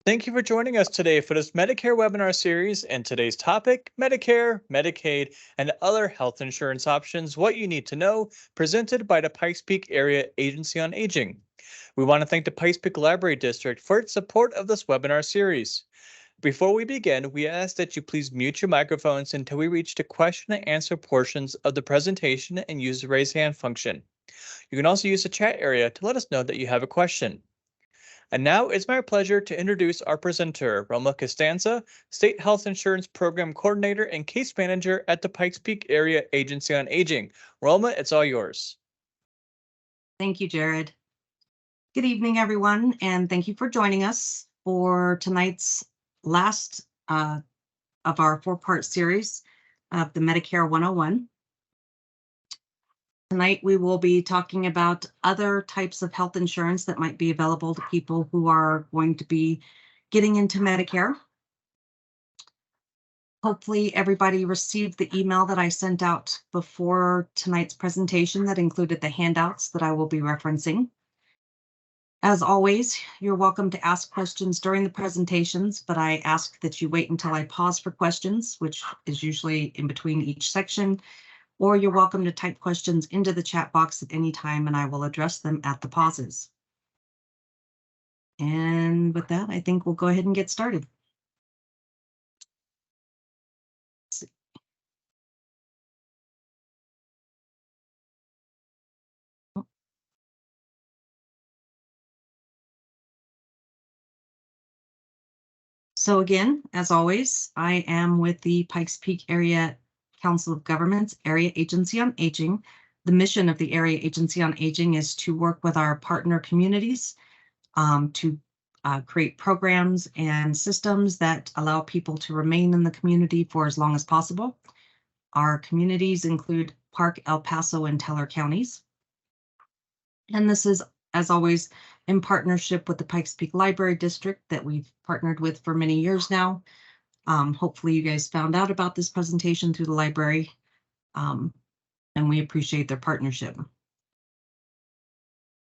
Thank you for joining us today for this Medicare webinar series and today's topic, Medicare, Medicaid, and other health insurance options, what you need to know, presented by the Pikes Peak Area Agency on Aging. We want to thank the Pikes Peak Library District for its support of this webinar series. Before we begin, we ask that you please mute your microphones until we reach the question and answer portions of the presentation and use the raise hand function. You can also use the chat area to let us know that you have a question. And now it's my pleasure to introduce our presenter, Roma Costanza, State Health Insurance Program Coordinator and Case Manager at the Pikes Peak Area Agency on Aging. Roma, it's all yours. Thank you, Jared. Good evening, everyone, and thank you for joining us for tonight's last of our four-part series of the Medicare 101. Tonight, we will be talking about other types of health insurance that might be available to people who are going to be getting into Medicare. Hopefully, everybody received the email that I sent out before tonight's presentation that included the handouts that I will be referencing. As always, you're welcome to ask questions during the presentations, but I ask that you wait until I pause for questions, which is usually in between each section, or you're welcome to type questions into the chat box at any time and I will address them at the pauses. And with that, I think we'll go ahead and get started. So again, as always, I am with the Pikes Peak Area Council of Governments Area Agency on Aging. The mission of the Area Agency on Aging is to work with our partner communities to create programs and systems that allow people to remain in the community for as long as possible. Our communities include Park, El Paso, and Teller counties. And this is, as always, in partnership with the Pikes Peak Library District that we've partnered with for many years now. Hopefully you guys found out about this presentation through the library, and we appreciate their partnership.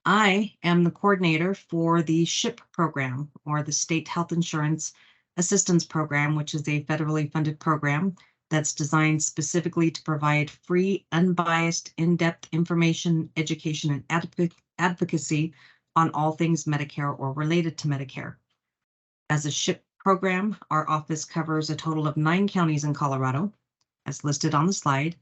I am the coordinator for the SHIP program, or the State Health Insurance Assistance Program, which is a federally funded program that's designed specifically to provide free, unbiased, in-depth information, education, and advocacy on all things Medicare or related to Medicare. As a SHIP program, our office covers a total of 9 counties in Colorado, as listed on the slide.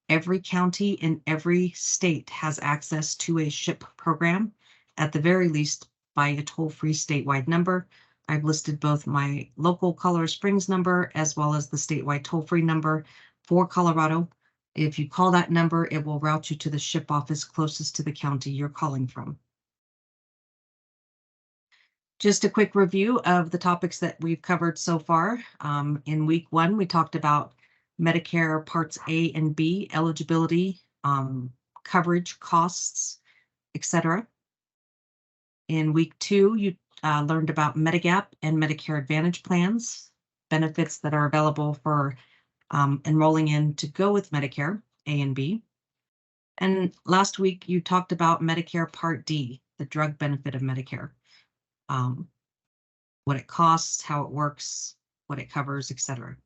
Every county in every state has access to a SHIP program, at the very least by a toll-free statewide number. I've listed both my local Colorado Springs number as well as the statewide toll-free number for Colorado. If you call that number, it will route you to the SHIP office closest to the county you're calling from. Just a quick review of the topics that we've covered so far. In week 1, we talked about Medicare Parts A and B eligibility, coverage, costs, etc. In week 2, you learned about Medigap and Medicare Advantage plans, benefits that are available for enrolling in to go with Medicare A and B. And last week, you talked about Medicare Part D, the drug benefit of Medicare, what it costs, how it works, what it covers, etc.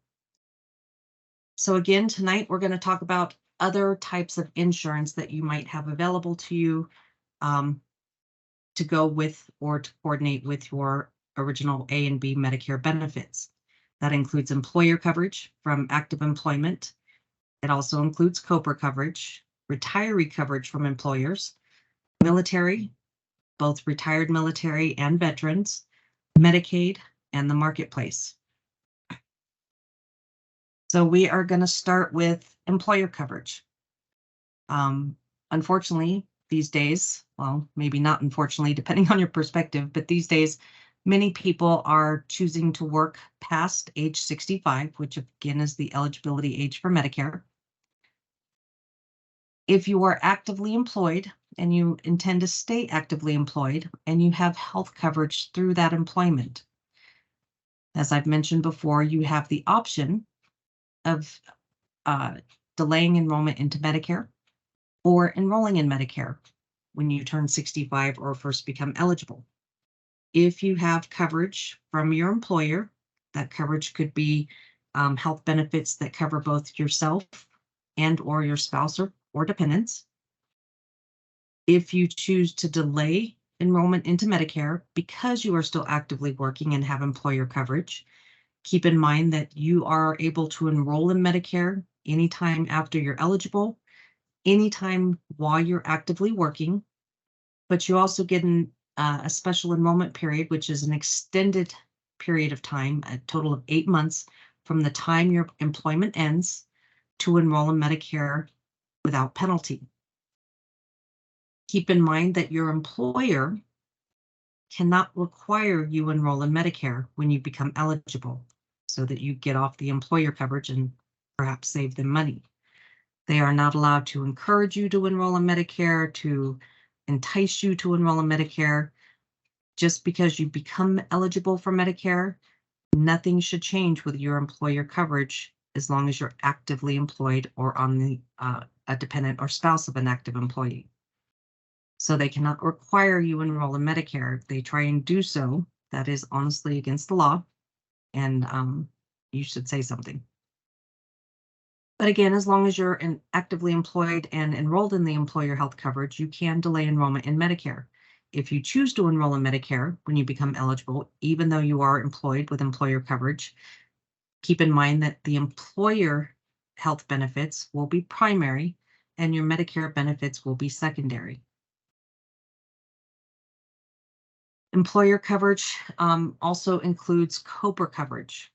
So again, tonight we're going to talk about other types of insurance that you might have available to you to go with or to coordinate with your original A and B Medicare benefits. That includes employer coverage from active employment. It also includes COBRA coverage, retiree coverage from employers, military, both retired military and veterans, Medicaid, and the marketplace. So we are going to start with employer coverage. Unfortunately, these days, well, maybe not unfortunately, depending on your perspective, but these days, many people are choosing to work past age 65, which again is the eligibility age for Medicare. If you are actively employed and you intend to stay actively employed and you have health coverage through that employment, as I've mentioned before, you have the option of delaying enrollment into Medicare or enrolling in Medicare when you turn 65 or first become eligible. If you have coverage from your employer, that coverage could be health benefits that cover both yourself and or your spouse or dependents. If you choose to delay enrollment into Medicare because you are still actively working and have employer coverage, keep in mind that you are able to enroll in Medicare anytime after you're eligible, anytime while you're actively working, but you also get a special enrollment period, which is an extended period of time, a total of 8 months from the time your employment ends to enroll in Medicare without penalty. Keep in mind that your employer cannot require you enroll in Medicare when you become eligible so that you get off the employer coverage and perhaps save them money. They are not allowed to encourage you to enroll in Medicare, to entice you to enroll in Medicare. Just because you become eligible for Medicare, nothing should change with your employer coverage as long as you're actively employed or on the a dependent or spouse of an active employee. So they cannot require you enroll in Medicare. If they try and do so, that is honestly against the law, and you should say something. But again, as long as you're actively employed and enrolled in the employer health coverage, you can delay enrollment in Medicare. If you choose to enroll in Medicare when you become eligible, even though you are employed with employer coverage, keep in mind that the employer health benefits will be primary and your Medicare benefits will be secondary. Employer coverage also includes COBRA coverage.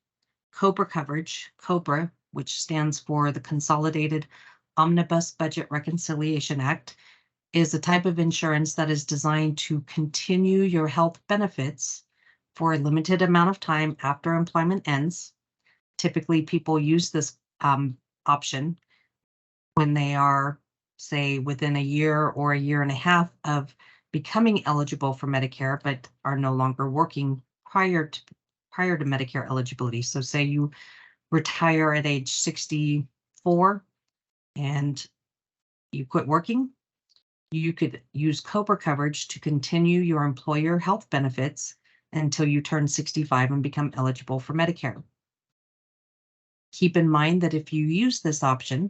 COBRA, which stands for the Consolidated Omnibus Budget Reconciliation Act, is a type of insurance that is designed to continue your health benefits for a limited amount of time after employment ends. Typically, people use this option when they are, say, within a year or a year and a half of becoming eligible for Medicare, but are no longer working prior to Medicare eligibility. So say you retire at age 64 and you quit working, you could use COBRA coverage to continue your employer health benefits until you turn 65 and become eligible for Medicare. Keep in mind that if you use this option,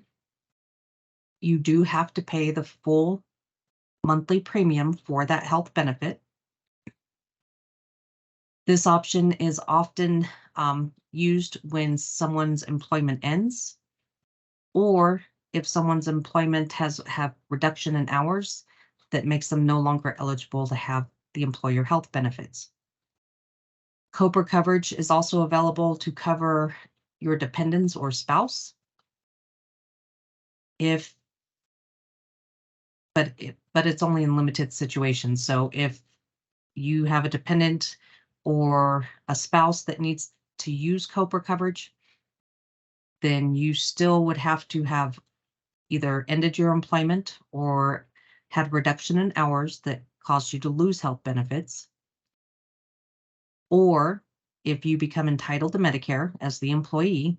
you do have to pay the full monthly premium for that health benefit. This option is often used when someone's employment ends, or if someone's employment have reduction in hours that makes them no longer eligible to have the employer health benefits. COBRA coverage is also available to cover your dependents or spouse. But it's only in limited situations. So if you have a dependent or a spouse that needs to use COBRA coverage, then you still would have to have either ended your employment or had reduction in hours that caused you to lose health benefits. Or if you become entitled to Medicare as the employee,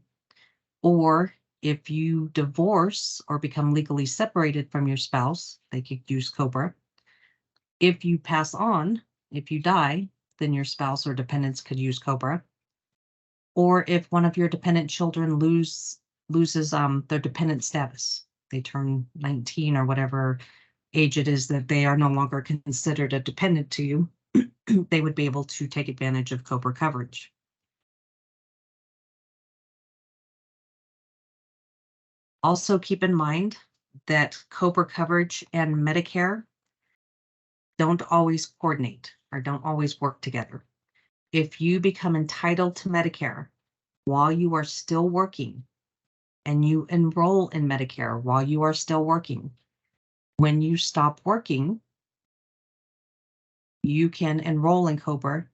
or if you divorce or become legally separated from your spouse, they could use COBRA. If you pass on, if you die, then your spouse or dependents could use COBRA. Or if one of your dependent children loses their dependent status, they turn 19 or whatever age it is that they are no longer considered a dependent to you, they would be able to take advantage of COBRA coverage. Also keep in mind that COBRA coverage and Medicare don't always coordinate or don't always work together. If you become entitled to Medicare while you are still working and you enroll in Medicare while you are still working, when you stop working, you can enroll in COBRA.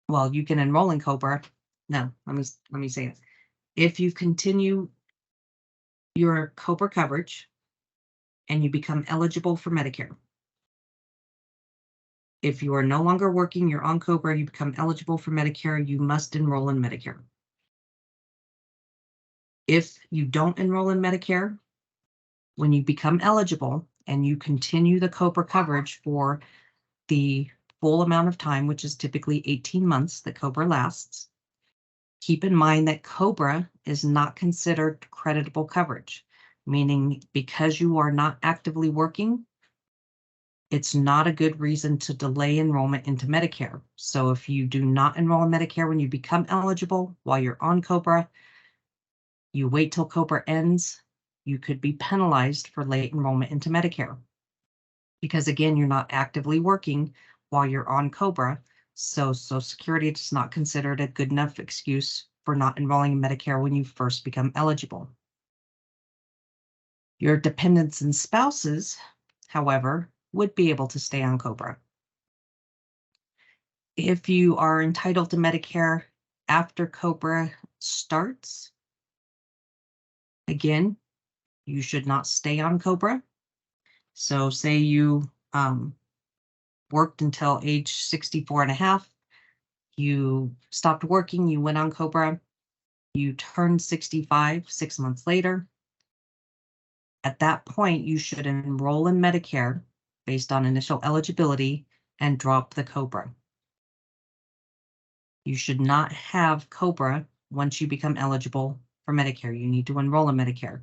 Well, you can enroll in COBRA. No, let me say it. If you continue your COBRA coverage and you become eligible for Medicare, if you are no longer working, you're on COBRA, you become eligible for Medicare, you must enroll in Medicare. If you don't enroll in Medicare, when you become eligible and you continue the COBRA coverage for the full amount of time, which is typically 18 months that COBRA lasts. Keep in mind that COBRA is not considered creditable coverage, meaning because you are not actively working, it's not a good reason to delay enrollment into Medicare. So if you do not enroll in Medicare when you become eligible while you're on COBRA, you wait till COBRA ends, you could be penalized for late enrollment into Medicare. Because again, you're not actively working while you're on COBRA, so Social Security is not considered a good enough excuse for not enrolling in Medicare when you first become eligible. Your dependents and spouses, however, would be able to stay on COBRA. If you are entitled to Medicare after COBRA starts, again, you should not stay on COBRA. So say you worked until age 64 and a half, you stopped working, you went on COBRA, you turned 65 6 months later. At that point, you should enroll in Medicare based on initial eligibility and drop the COBRA. You should not have COBRA once you become eligible for Medicare. You need to enroll in Medicare.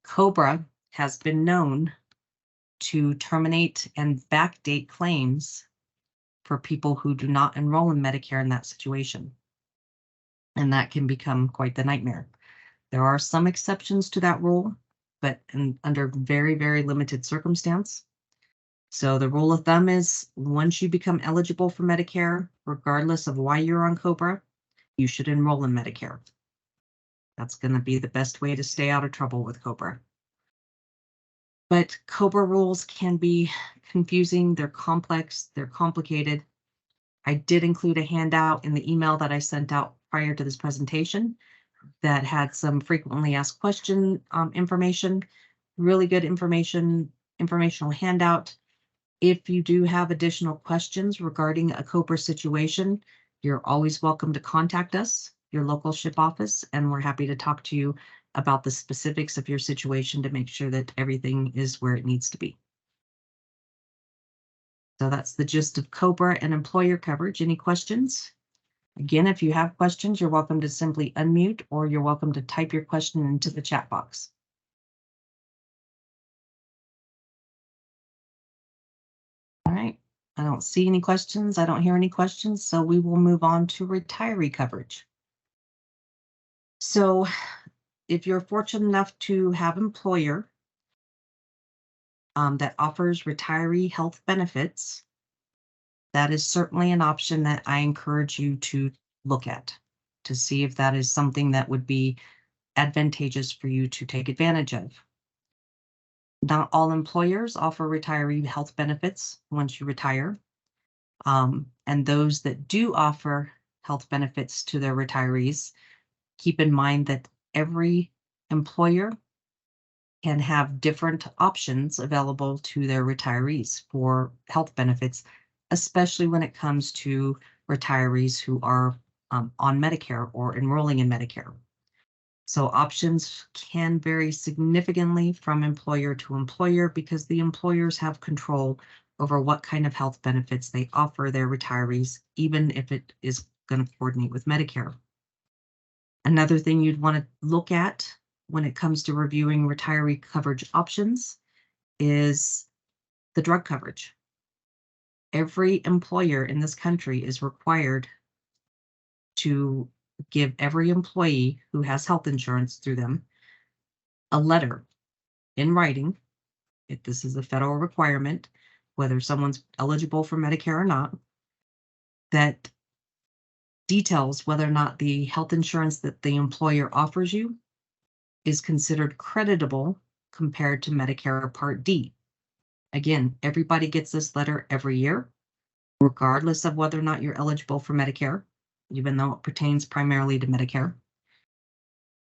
COBRA has been known to terminate and backdate claims for people who do not enroll in Medicare in that situation. And that can become quite the nightmare. There are some exceptions to that rule, but under very, very limited circumstance. So the rule of thumb is once you become eligible for Medicare, regardless of why you're on COBRA, you should enroll in Medicare. That's going to be the best way to stay out of trouble with COBRA. But COBRA rules can be confusing, they're complex, they're complicated. I did include a handout in the email that I sent out prior to this presentation that had some frequently asked question information, really good informational handout. If you do have additional questions regarding a COBRA situation, you're always welcome to contact us, your local SHIP office, and we're happy to talk to you about the specifics of your situation to make sure that everything is where it needs to be. So that's the gist of COBRA and employer coverage. Any questions? Again, if you have questions, you're welcome to simply unmute or you're welcome to type your question into the chat box. All right, I don't see any questions. I don't hear any questions, so we will move on to retiree coverage. So if you're fortunate enough to have an employer that offers retiree health benefits, that is certainly an option that I encourage you to look at to see if that is something that would be advantageous for you to take advantage of. Not all employers offer retiree health benefits once you retire. And those that do offer health benefits to their retirees, keep in mind that every employer can have different options available to their retirees for health benefits, especially when it comes to retirees who are on Medicare or enrolling in Medicare. So options can vary significantly from employer to employer because the employers have control over what kind of health benefits they offer their retirees, even if it is going to coordinate with Medicare. Another thing you'd want to look at when it comes to reviewing retiree coverage options is the drug coverage. Every employer in this country is required to give every employee who has health insurance through them a letter in writing, if this is a federal requirement, whether someone's eligible for Medicare or not, that details whether or not the health insurance that the employer offers you is considered creditable compared to Medicare Part D. Again, everybody gets this letter every year, regardless of whether or not you're eligible for Medicare, even though it pertains primarily to Medicare.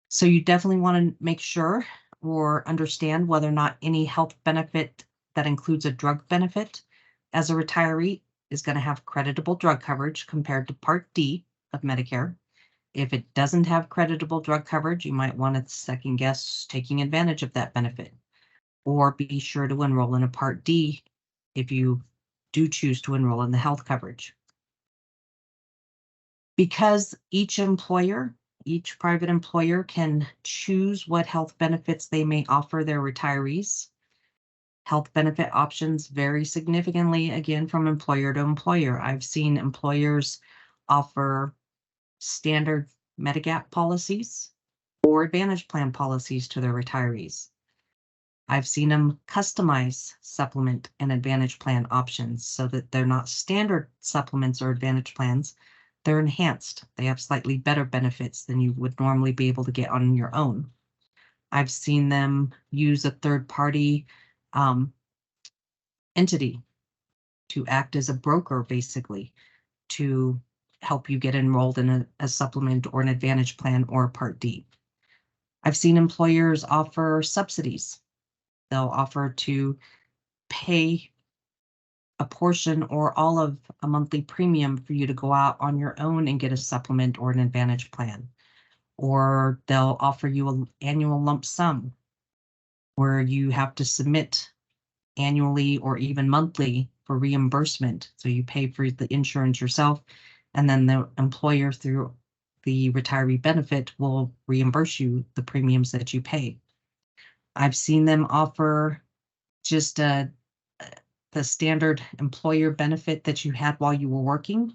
So you definitely want to make sure or understand whether or not any health benefit that includes a drug benefit as a retiree is going to have creditable drug coverage compared to Part D of Medicare. If it doesn't have creditable drug coverage, you might want to second guess taking advantage of that benefit, or be sure to enroll in a Part D if you do choose to enroll in the health coverage. Because each private employer can choose what health benefits they may offer their retirees. Health benefit options vary significantly, again, from employer to employer. I've seen employers offer standard Medigap policies or Advantage Plan policies to their retirees. I've seen them customize supplement and Advantage Plan options so that they're not standard supplements or Advantage Plans. They're enhanced. They have slightly better benefits than you would normally be able to get on your own. I've seen them use a third-party entity to act as a broker, basically, to help you get enrolled in a supplement or an Advantage Plan or a Part D. I've seen employers offer subsidies. They'll offer to pay a portion or all of a monthly premium for you to go out on your own and get a supplement or an Advantage Plan. Or they'll offer you an annual lump sum where you have to submit annually or even monthly for reimbursement. So you pay for the insurance yourself, and then the employer through the retiree benefit will reimburse you the premiums that you pay. I've seen them offer just the standard employer benefit that you had while you were working,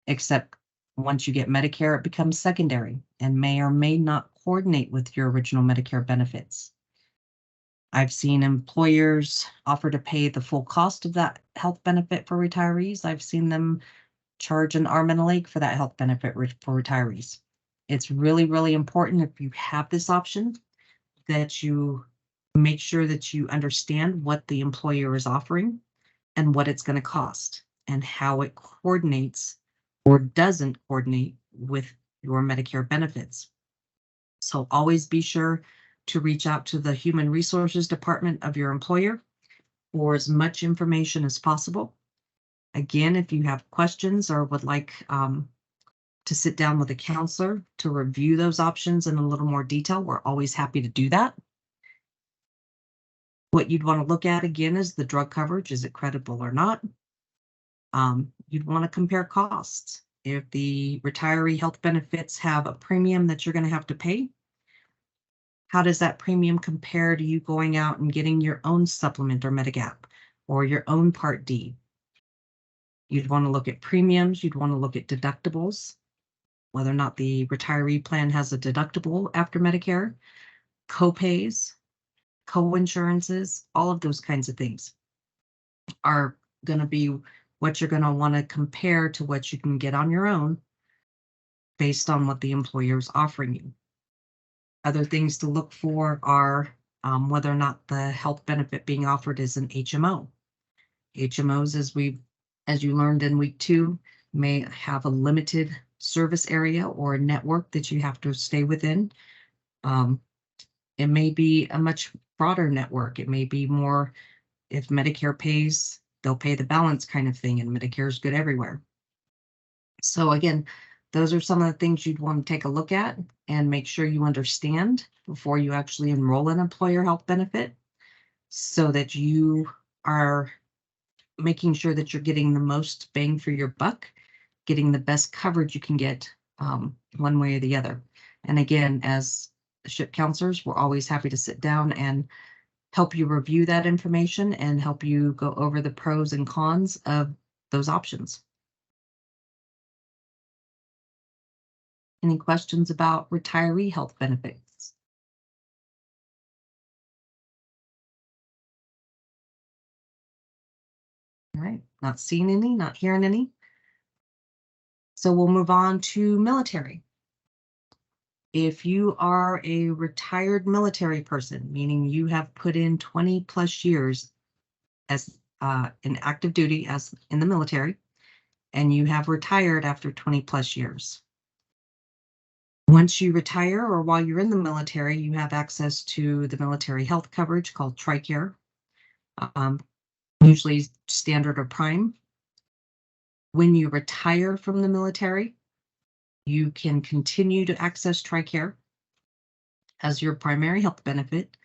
except once you get Medicare, it becomes secondary and may or may not coordinate with your original Medicare benefits. I've seen employers offer to pay the full cost of that health benefit for retirees. I've seen them charge an arm and a leg for that health benefit for retirees. It's really, really important, if you have this option, that you make sure that you understand what the employer is offering and what it's going to cost and how it coordinates or doesn't coordinate with your Medicare benefits. So always be sure to reach out to the Human Resources Department of your employer for as much information as possible. Again, if you have questions or would like to sit down with a counselor to review those options in a little more detail, we're always happy to do that. What you'd want to look at again is the drug coverage. Is it credible or not? You'd want to compare costs. If the retiree health benefits have a premium that you're going to have to pay, how does that premium compare to you going out and getting your own supplement or Medigap or your own Part D? You'd want to look at premiums. You'd want to look at deductibles, whether or not the retiree plan has a deductible after Medicare, co-pays, co-insurances, all of those kinds of things are going to be what you're going to want to compare to what you can get on your own based on what the employer is offering you. Other things to look for are whether or not the health benefit being offered is an HMO. HMOs, as you learned in week 2, may have a limited service area or a network that you have to stay within. It may be a much broader network. It may be more, if Medicare pays, they'll pay the balance kind of thing, and Medicare is good everywhere. So again, those are some of the things you'd want to take a look at and make sure you understand before you actually enroll in employer health benefit, so that you are making sure that you're getting the most bang for your buck, getting the best coverage you can get one way or the other. And again, as SHIP counselors, we're always happy to sit down and help you review that information and help you go over the pros and cons of those options. Any questions about retiree health benefits? All right, not seeing any, not hearing any. So we'll move on to military. If you are a retired military person, meaning you have put in 20+ years as in active duty as in the military, and you have retired after 20+ years. Once you retire or while you're in the military, you have access to the military health coverage called TriCare, usually standard or prime. When you retire from the military, you can continue to access TriCare as your primary health benefit.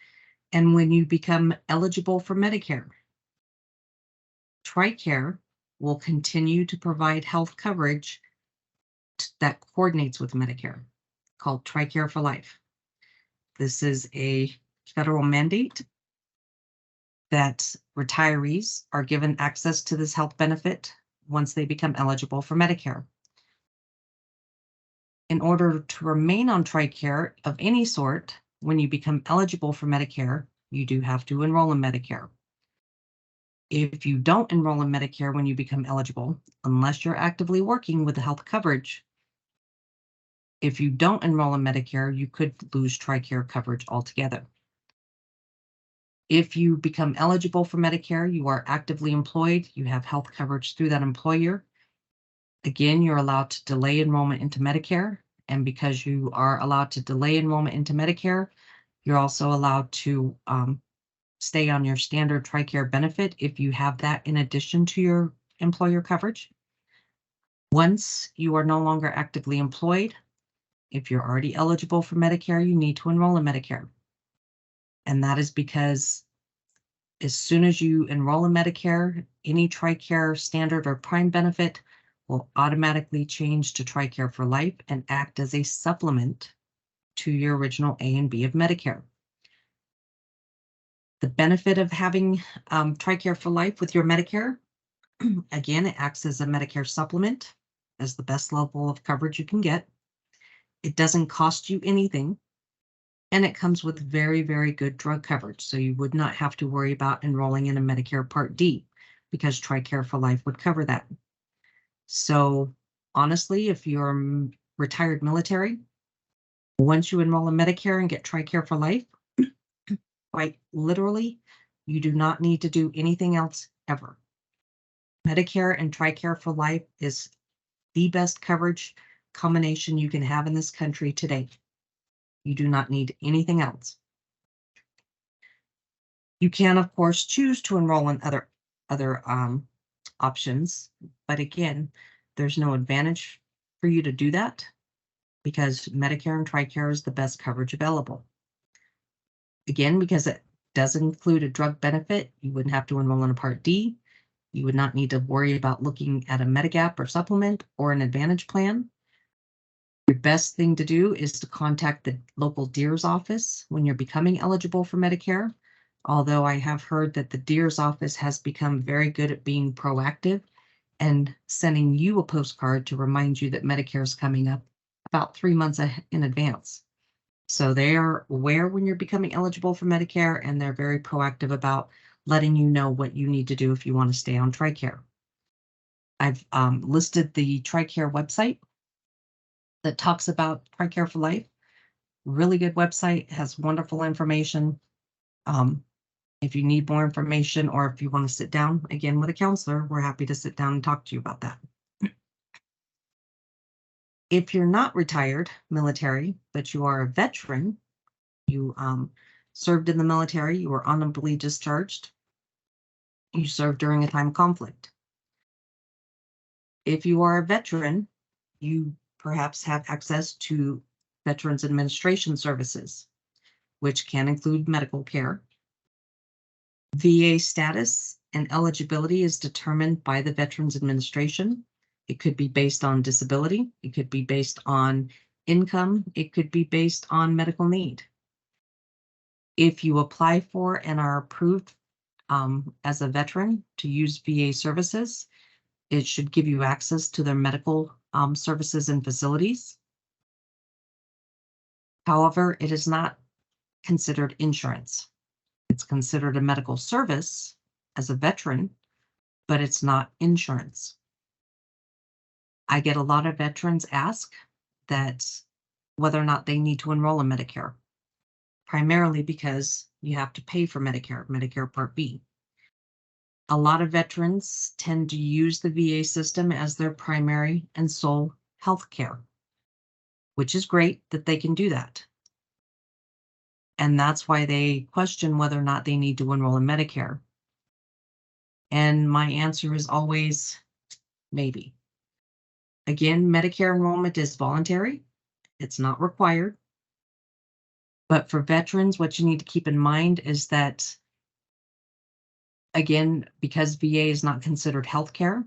And when you become eligible for Medicare, TriCare will continue to provide health coverage that coordinates with Medicare, called TriCare For Life. This is a federal mandate that retirees are given access to this health benefit once they become eligible for Medicare. In order to remain on TriCare of any sort, when you become eligible for Medicare, you do have to enroll in Medicare. If you don't enroll in Medicare when you become eligible, unless you're actively working with the health coverage, if you don't enroll in Medicare, you could lose TriCare coverage altogether. If you become eligible for Medicare, you are actively employed, you have health coverage through that employer. Again, you're allowed to delay enrollment into Medicare. And because you are allowed to delay enrollment into Medicare, you're also allowed to stay on your standard TriCare benefit if you have that in addition to your employer coverage. Once you are no longer actively employed, if you're already eligible for Medicare, you need to enroll in Medicare. And that is because as soon as you enroll in Medicare, any TriCare standard or prime benefit will automatically change to TriCare For Life and act as a supplement to your original A and B of Medicare. The benefit of having TriCare For Life with your Medicare, again, it acts as a Medicare supplement, as the best level of coverage you can get. It doesn't cost you anything, and it comes with very, very good drug coverage. So you would not have to worry about enrolling in a Medicare Part D because TriCare For Life would cover that. So honestly, if you're retired military, once you enroll in Medicare and get TriCare For Life, quite literally, you do not need to do anything else ever. Medicare and TriCare For Life is the best coverage combination you can have in this country today. You do not need anything else. You can, of course, choose to enroll in other options, but again, there's no advantage for you to do that because Medicare and TriCare is the best coverage available. Again, because it does include a drug benefit, you wouldn't have to enroll in a Part D. You would not need to worry about looking at a Medigap or supplement or an Advantage plan. Your best thing to do is to contact the local DEERS office when you're becoming eligible for Medicare. Although I have heard that the DEERS office has become very good at being proactive and sending you a postcard to remind you that Medicare is coming up about 3 months in advance. So they are aware when you're becoming eligible for Medicare, and they're very proactive about letting you know what you need to do if you want to stay on TriCare. I've listed the TriCare website that talks about TriCare For Life. Really good website, has wonderful information. If you need more information or if you want to sit down again with a counselor, we're happy to sit down and talk to you about that. If you're not retired military, but you are a veteran, you served in the military, you were honorably discharged, you served during a time of conflict. If you are a veteran, you perhaps have access to Veterans Administration services, which can include medical care. VA status and eligibility is determined by the Veterans Administration. It could be based on disability. It could be based on income. It could be based on medical need. If you apply for and are approved as a veteran to use VA services, it should give you access to their medical services and facilities. However, it is not considered insurance. It's considered a medical service as a veteran, but it's not insurance. I get a lot of veterans ask that whether or not they need to enroll in Medicare, primarily because you have to pay for Medicare, Medicare Part B. A lot of veterans tend to use the VA system as their primary and sole health care, which is great that they can do that. And that's why they question whether or not they need to enroll in Medicare. And my answer is always maybe. Again, Medicare enrollment is voluntary. It's not required. But for veterans, what you need to keep in mind is that Again, because VA is not considered healthcare,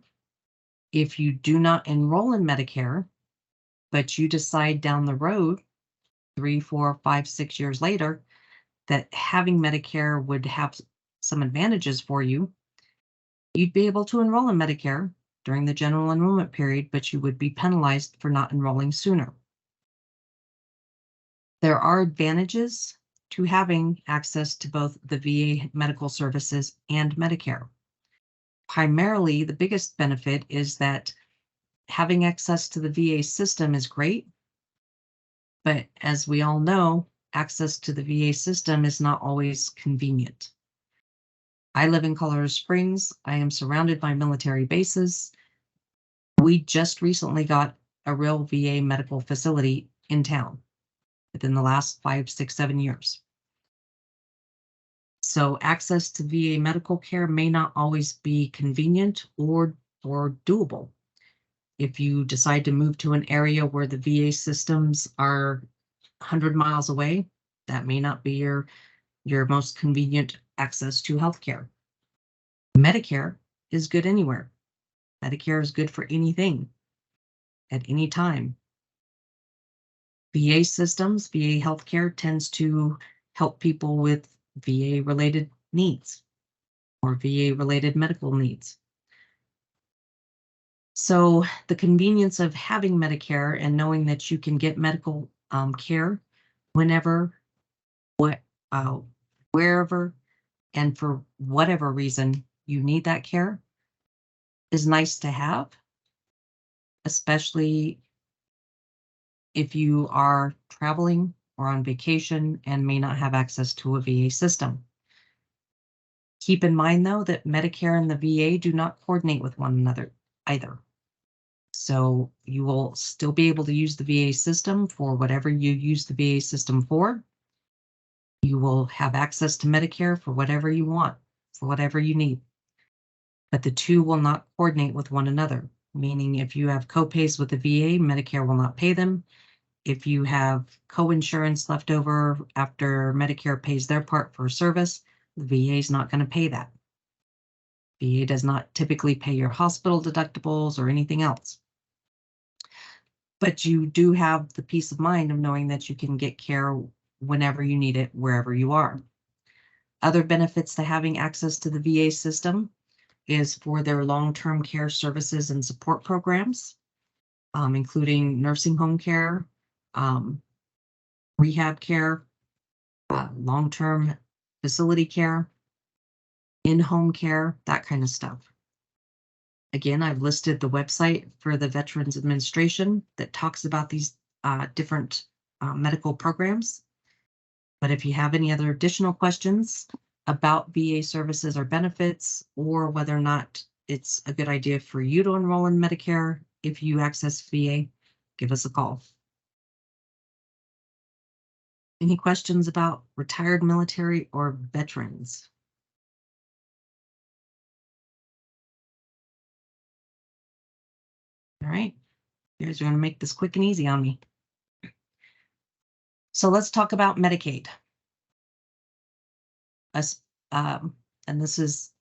if you do not enroll in Medicare, but you decide down the road, 3, 4, 5, 6 years later, that having Medicare would have some advantages for you, you'd be able to enroll in Medicare during the general enrollment period, but you would be penalized for not enrolling sooner. There are advantages to having access to both the VA medical services and Medicare. Primarily, the biggest benefit is that having access to the VA system is great, but as we all know, access to the VA system is not always convenient. I live in Colorado Springs. I am surrounded by military bases. We just recently got a real VA medical facility in town within the last 5, 6, 7 years. So access to VA medical care may not always be convenient or doable. If you decide to move to an area where the VA systems are 100 miles away, that may not be your most convenient access to healthcare. Medicare is good anywhere. Medicare is good for anything at any time. VA systems, VA healthcare tends to help people with VA-related needs or VA-related medical needs. So the convenience of having Medicare and knowing that you can get medical care whenever, wherever, and for whatever reason you need that care is nice to have, especially if you are traveling or on vacation and may not have access to a VA system. Keep in mind, though, that Medicare and the VA do not coordinate with one another either. So you will still be able to use the VA system for whatever you use the VA system for. You will have access to Medicare for whatever you want, for whatever you need. But the two will not coordinate with one another, meaning if you have co-pays with the VA, Medicare will not pay them. If you have co-insurance left over after Medicare pays their part for service, the VA is not going to pay that. VA does not typically pay your hospital deductibles or anything else. But you do have the peace of mind of knowing that you can get care whenever you need it, wherever you are. Other benefits to having access to the VA system is for their long-term care services and support programs, including nursing home care, rehab care, long-term facility care, in-home care, that kind of stuff. Again, I've listed the website for the Veterans Administration that talks about these different medical programs. But if you have any other additional questions about VA services or benefits, or whether or not it's a good idea for you to enroll in Medicare if you access VA, give us a call. Any questions about retired military or veterans? All right, you guys are going to make this quick and easy on me. So let's talk about Medicaid. And this is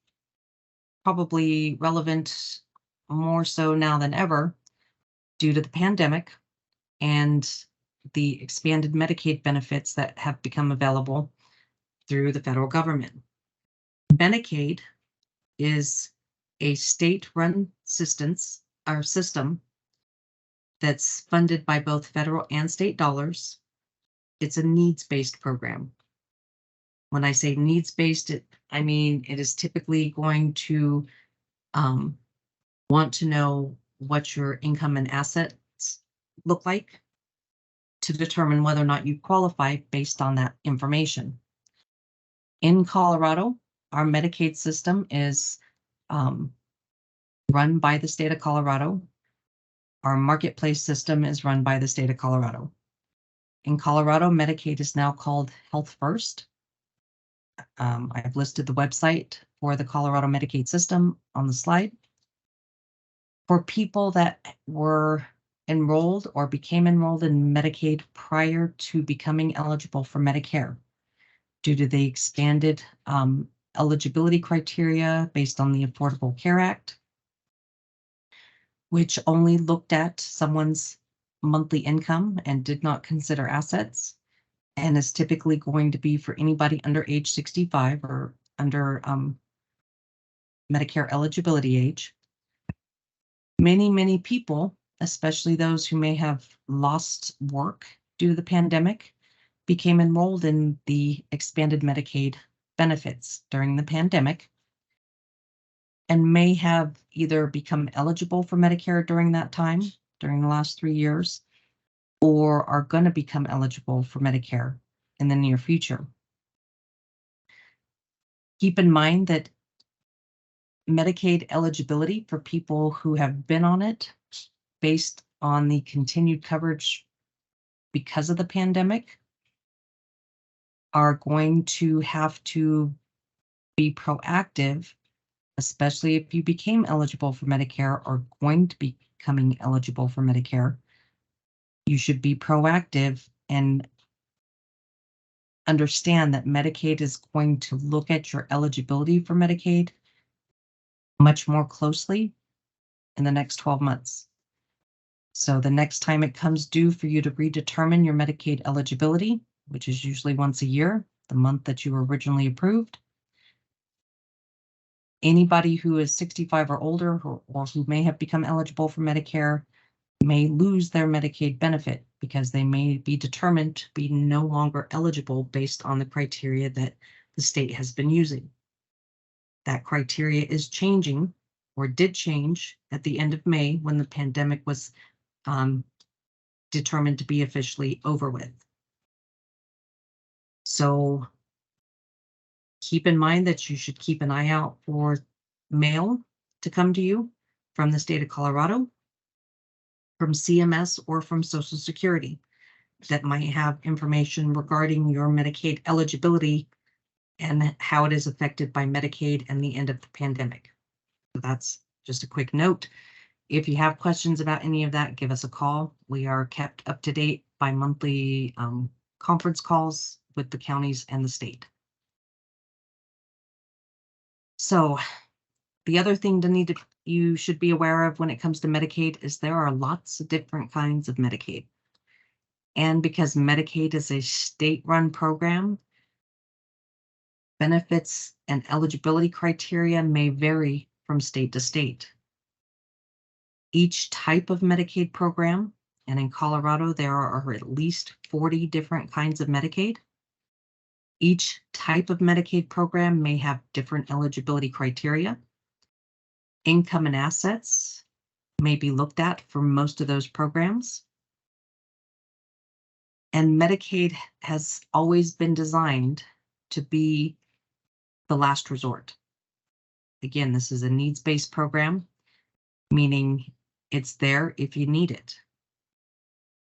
probably relevant more so now than ever due to the pandemic and the expanded Medicaid benefits that have become available through the federal government. Medicaid is a state-run system that's funded by both federal and state dollars. It's a needs-based program. When I say needs-based, I mean it is typically going to want to know what your income and assets look like to determine whether or not you qualify based on that information. In Colorado, our Medicaid system is run by the state of Colorado. Our marketplace system is run by the state of Colorado. In Colorado, Medicaid is now called Health First. I've listed the website for the Colorado Medicaid system on the slide. For people that were enrolled or became enrolled in Medicaid prior to becoming eligible for Medicare, due to the expanded eligibility criteria based on the Affordable Care Act, which only looked at someone's monthly income and did not consider assets, and is typically going to be for anybody under age 65 or under Medicare eligibility age. Many people, especially those who may have lost work due to the pandemic, became enrolled in the expanded Medicaid benefits during the pandemic and may have either become eligible for Medicare during that time, during the last 3 years, or are going to become eligible for Medicare in the near future. Keep in mind that Medicaid eligibility for people who have been on it based on the continued coverage because of the pandemic are going to have to be proactive, especially if you became eligible for Medicare or going to be becoming eligible for Medicare. You should be proactive and understand that Medicaid is going to look at your eligibility for Medicaid much more closely in the next 12 months. So the next time it comes due for you to redetermine your Medicaid eligibility, which is usually once a year, the month that you were originally approved, anybody who is 65 or older or who may have become eligible for Medicare may lose their Medicaid benefit because they may be determined to be no longer eligible based on the criteria that the state has been using. That criteria is changing or did change at the end of May when the pandemic was determined to be officially over with. So keep in mind that you should keep an eye out for mail to come to you from the state of Colorado, from CMS, or from Social Security that might have information regarding your Medicaid eligibility and how it is affected by Medicaid and the end of the pandemic. So that's just a quick note. If you have questions about any of that, give us a call. We are kept up to date by monthly conference calls with the counties and the state. So the other thing you should be aware of when it comes to Medicaid is there are lots of different kinds of Medicaid. And because Medicaid is a state-run program, benefits and eligibility criteria may vary from state to state. Each type of Medicaid program, and in Colorado, there are at least 40 different kinds of Medicaid. Each type of Medicaid program may have different eligibility criteria. Income and assets may be looked at for most of those programs. And Medicaid has always been designed to be the last resort. Again, this is a needs-based program, meaning it's there if you need it.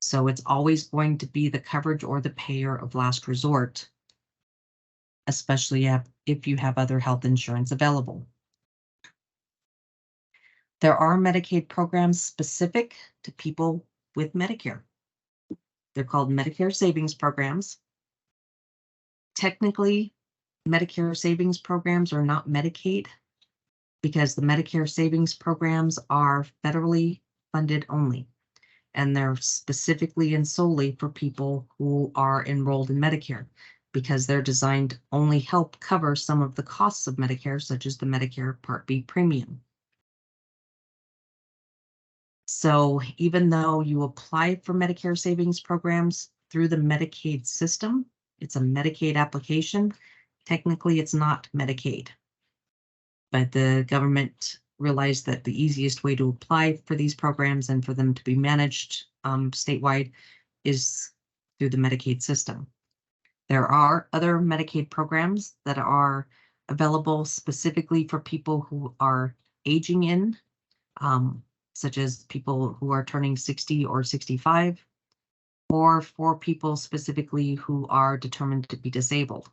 So it's always going to be the coverage or the payer of last resort, especially if you have other health insurance available. There are Medicaid programs specific to people with Medicare. They're called Medicare savings programs. Technically, Medicare savings programs are not Medicaid because the Medicare savings programs are federally funded only, and they're specifically and solely for people who are enrolled in Medicare because they're designed to only help cover some of the costs of Medicare, such as the Medicare Part B premium. So even though you apply for Medicare savings programs through the Medicaid system, it's a Medicaid application. Technically, it's not Medicaid, but the government realized that the easiest way to apply for these programs and for them to be managed statewide is through the Medicaid system. There are other Medicaid programs that are available specifically for people who are aging in, such as people who are turning 60 or 65, or for people specifically who are determined to be disabled.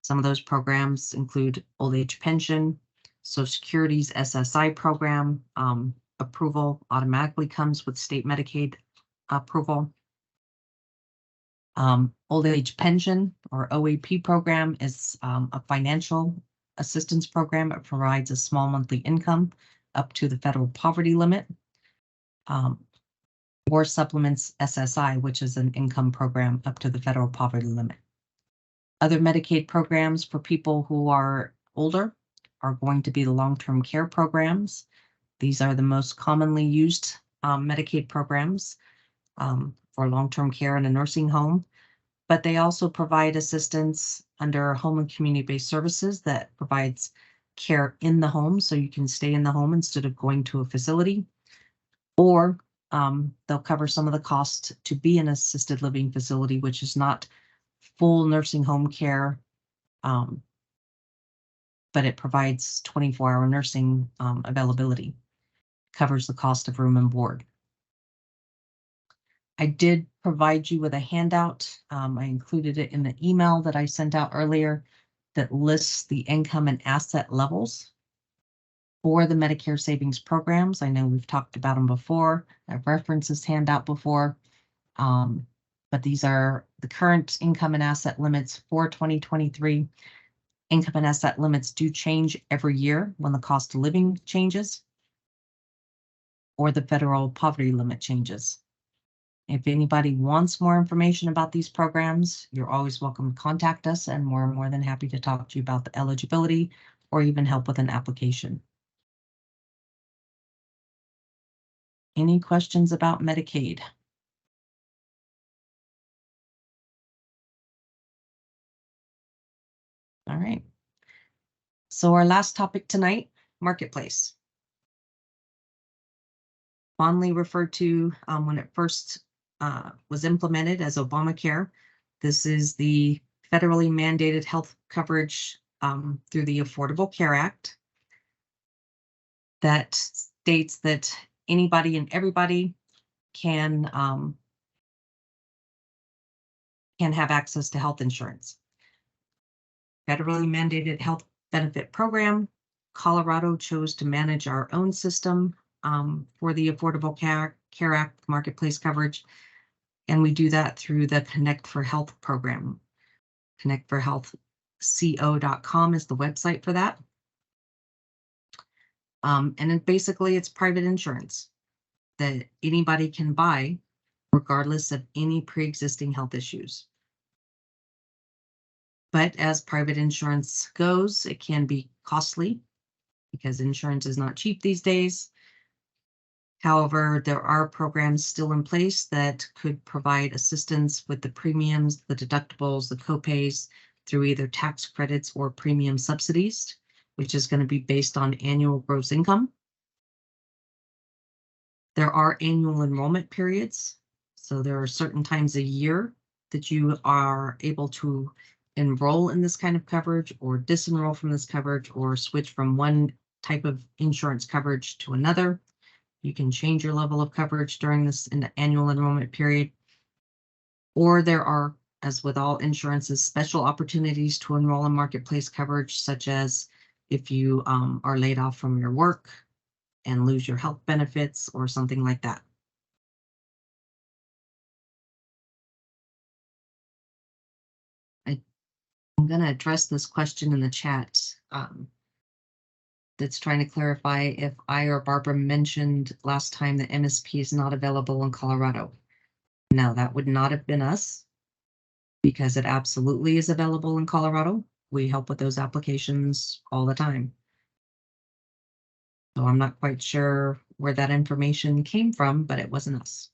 Some of those programs include old age pension, Social Security's SSI program. Approval automatically comes with state Medicaid approval. Old age pension or OAP program is a financial assistance program. It provides a small monthly income up to the federal poverty limit, or supplements SSI, which is an income program up to the federal poverty limit. Other Medicaid programs for people who are older are going to be the long-term care programs. These are the most commonly used Medicaid programs for long-term care in a nursing home, but they also provide assistance under home and community-based services that provides care in the home, so you can stay in the home instead of going to a facility, or they'll cover some of the cost to be in an assisted living facility, which is not full nursing home care, but it provides 24-hour nursing availability, covers the cost of room and board. I did provide you with a handout. I included it in the email that I sent out earlier that lists the income and asset levels for the Medicare savings programs. I know we've talked about them before. I've referenced this handout before, but these are the current income and asset limits for 2023. Income and asset limits do change every year when the cost of living changes or the federal poverty limit changes. If anybody wants more information about these programs, you're always welcome to contact us, and we're more than happy to talk to you about the eligibility or even help with an application. Any questions about Medicaid? All right. So our last topic tonight, Marketplace. Fondly referred to when it first was implemented as Obamacare. This is the federally mandated health coverage through the Affordable Care Act that states that anybody and everybody can have access to health insurance. Federally mandated health benefit program. Colorado chose to manage our own system for the Affordable Care Act marketplace coverage, and we do that through the Connect for Health program. ConnectForHealthCO.com is the website for that. And basically it's private insurance that anybody can buy regardless of any pre-existing health issues. But as private insurance goes, it can be costly because insurance is not cheap these days. However, there are programs still in place that could provide assistance with the premiums, the deductibles, the copays through either tax credits or premium subsidies, which is going to be based on annual gross income. There are annual enrollment periods. So there are certain times a year that you are able to enroll in this kind of coverage or disenroll from this coverage or switch from one type of insurance coverage to another. You can change your level of coverage during this in the annual enrollment period. Or there are, as with all insurances, special opportunities to enroll in marketplace coverage, such as if you are laid off from your work and lose your health benefits or something like that. I'm going to address this question in the chat that's trying to clarify if I or Barbara mentioned last time that MSP is not available in Colorado. No, that would not have been us, because it absolutely is available in Colorado. We help with those applications all the time. So I'm not quite sure where that information came from, but it wasn't us.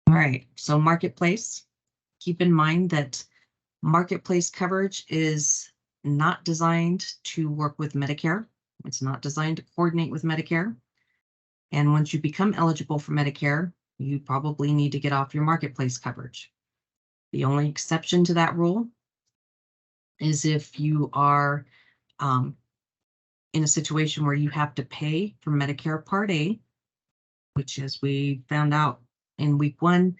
All right, so marketplace. Keep in mind that marketplace coverage is not designed to work with Medicare. It's not designed to coordinate with Medicare. And once you become eligible for Medicare, you probably need to get off your marketplace coverage. The only exception to that rule is if you are in a situation where you have to pay for Medicare Part A, which, as we found out in week 1,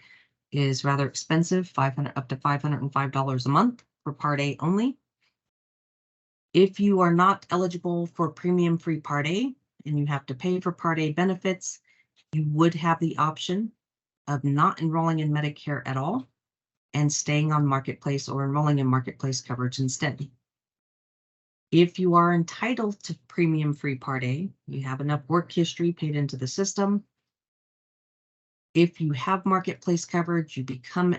is rather expensive, up to $505 a month for Part A only. If you are not eligible for premium-free Part A and you have to pay for Part A benefits, you would have the option of not enrolling in Medicare at all and staying on Marketplace or enrolling in Marketplace coverage instead. If you are entitled to premium-free Part A, you have enough work history paid into the system. If you have Marketplace coverage, you become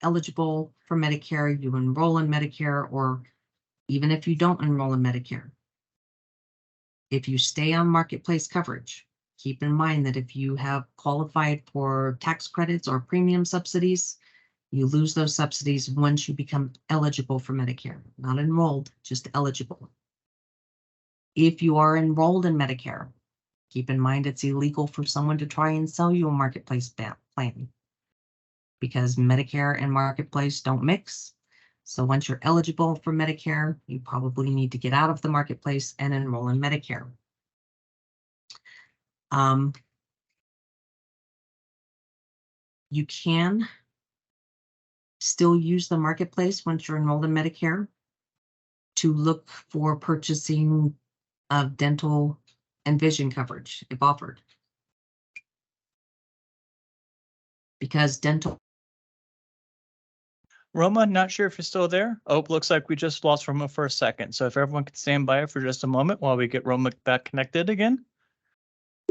eligible for Medicare, you enroll in Medicare, or even if you don't enroll in Medicare. If you stay on Marketplace coverage, keep in mind that if you have qualified for tax credits or premium subsidies, you lose those subsidies once you become eligible for Medicare, not enrolled, just eligible. If you are enrolled in Medicare, keep in mind it's illegal for someone to try and sell you a Marketplace plan because Medicare and Marketplace don't mix. So once you're eligible for Medicare, you probably need to get out of the Marketplace and enroll in Medicare. You can still use the Marketplace once you're enrolled in Medicare to look for purchasing of dental and vision coverage if offered. Because dental. Roma, not sure if you're still there. Oh, looks like we just lost Roma for a second. So if everyone could stand by for just a moment while we get Roma back connected again.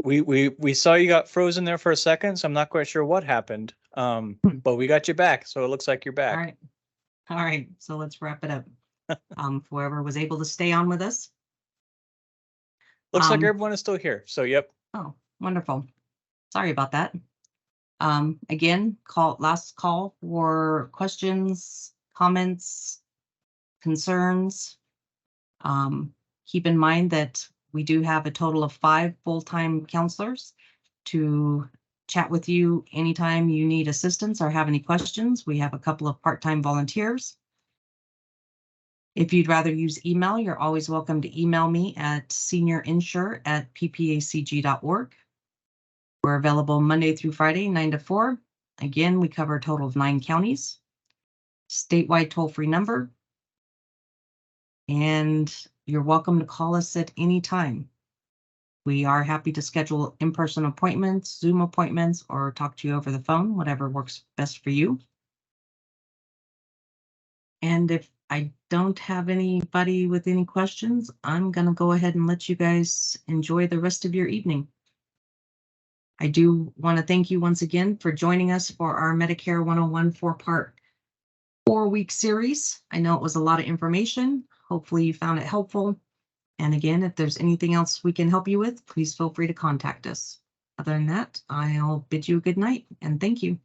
We saw you got frozen there for a second, so I'm not quite sure what happened. But we got you back, so it looks like you're back. All right. So let's wrap it up. Whoever was able to stay on with us. Looks like everyone is still here. So yep. Oh, wonderful. Sorry about that. Again, last call for questions, comments, concerns. Keep in mind that we do have a total of 5 full-time counselors to chat with you anytime you need assistance or have any questions. We have a couple of part-time volunteers. If you'd rather use email, you're always welcome to email me at seniorinsure@ppacg.org. We're available Monday through Friday, 9 to 4. Again, we cover a total of 9 counties. Statewide toll-free number. And you're welcome to call us at any time. We are happy to schedule in-person appointments, Zoom appointments, or talk to you over the phone, whatever works best for you. And if I don't have anybody with any questions, I'm going to go ahead and let you guys enjoy the rest of your evening. I do want to thank you once again for joining us for our Medicare 101 4-part 4-week series. I know it was a lot of information. Hopefully you found it helpful. And again, if there's anything else we can help you with, please feel free to contact us. Other than that, I'll bid you a good night and thank you.